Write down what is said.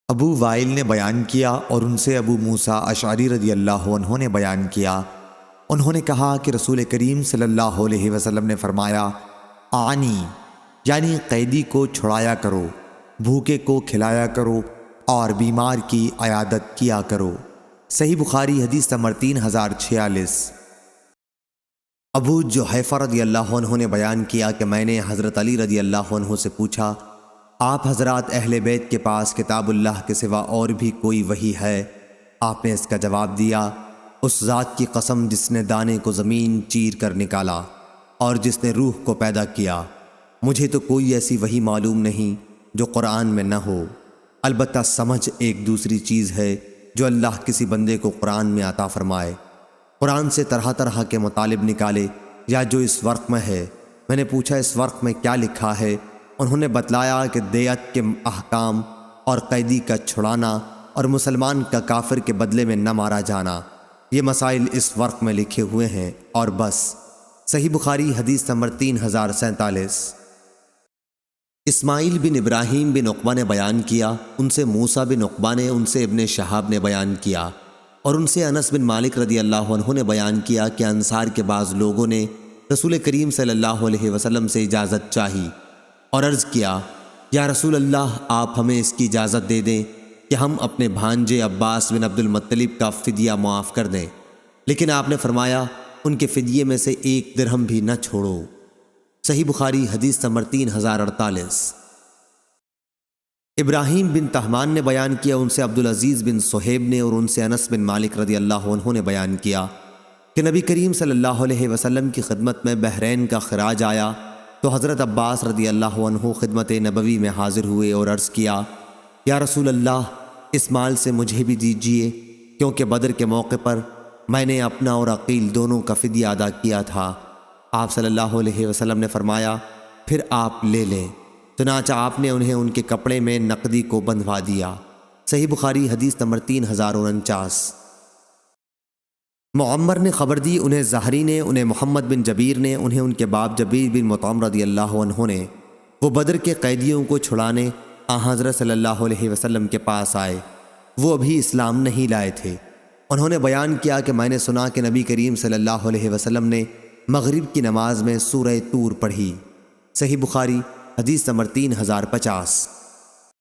ابو while نے بیان کیا اور ان سے ابو موسیٰ اشعری رضی اللہ عنہ نے بیان کیا، انہوں نے کہا کہ رسول کریم صلی اللہ علیہ وسلم نے فرمایا، آنی یعنی قیدی کو چھڑایا کرو، بھوکے کو کھلایا کرو اور بیمار کی عیادت کیا کرو۔ صحیح بخاری حدیث نمبر 3046۔ ابو جحیفہ رضی اللہ عنہ نے بیان کیا کہ میں نے حضرت علی رضی اللہ عنہ سے پوچھا، آپ حضرات اہل بیت کے پاس کتاب اللہ کے سوا اور بھی کوئی وحی ہے؟ آپ نے اس کا جواب دیا، اس ذات کی قسم جس نے دانے کو زمین چیر کر نکالا اور جس نے روح کو پیدا کیا، مجھے تو کوئی ایسی وحی معلوم نہیں جو قرآن میں نہ ہو، البتہ سمجھ ایک دوسری چیز ہے جو اللہ کسی بندے کو قرآن میں عطا فرمائے، قرآن سے طرح طرح کے مطالب نکالے یا جو اس ورق میں ہے۔ میں نے پوچھا اس ورق میں کیا لکھا ہے؟ انہوں نے بتلایا کہ دیت کے احکام اور قیدی کا چھڑانا اور مسلمان کا کافر کے بدلے میں نہ مارا جانا، یہ مسائل اس ورق میں لکھے ہوئے ہیں اور بس۔ صحیح بخاری حدیث نمبر 3047۔ اسماعیل بن ابراہیم بن عقبہ نے بیان کیا، ان سے موسیٰ بن عقبہ نے، ان سے ابن شہاب نے بیان کیا اور ان سے انس بن مالک رضی اللہ عنہ نے بیان کیا کہ انصار کے بعض لوگوں نے رسول کریم صلی اللہ علیہ وسلم سے اجازت چاہی اور عرض کیا، یا رسول اللہ آپ ہمیں اس کی اجازت دے دیں کہ ہم اپنے بھانجے عباس بن عبد المطلب کا فدیہ معاف کر دیں، لیکن آپ نے فرمایا ان کے فدیے میں سے 1 درہم بھی نہ چھوڑو۔ صحیح بخاری حدیث نمبر 3048۔ ابراہیم بن تہمان نے بیان کیا، ان سے عبدالعزیز بن صہیب نے اور ان سے انس بن مالک رضی اللہ عنہ نے بیان کیا کہ نبی کریم صلی اللہ علیہ وسلم کی خدمت میں بحرین کا خراج آیا تو حضرت عباس رضی اللہ عنہ خدمت نبوی میں حاضر ہوئے اور عرض کیا، یا رسول اللہ اس مال سے مجھے بھی دیجیے، کیونکہ بدر کے موقع پر میں نے اپنا اور عقیل دونوں کا فدیہ ادا کیا تھا۔ آپ صلی اللہ علیہ وسلم نے فرمایا، پھر آپ لے لیں۔ چنانچہ آپ نے انہیں ان کے کپڑے میں نقدی کو بندھوا دیا۔ صحیح بخاری حدیث نمبر 3049۔ معمر نے خبر دی، انہیں زہری نے، انہیں محمد بن جبیر نے، انہیں ان کے باپ جبیر بن مطعم رضی اللہ عنہ نے، وہ بدر کے قیدیوں کو چھڑانے حضرت صلی اللہ علیہ وسلم کے پاس آئے، وہ ابھی اسلام نہیں لائے تھے۔ انہوں نے بیان کیا کہ میں نے سنا کہ نبی کریم صلی اللہ علیہ وسلم نے مغرب کی نماز میں سورہ طور پڑھی۔ صحیح بخاری حدیث نمبر 3050۔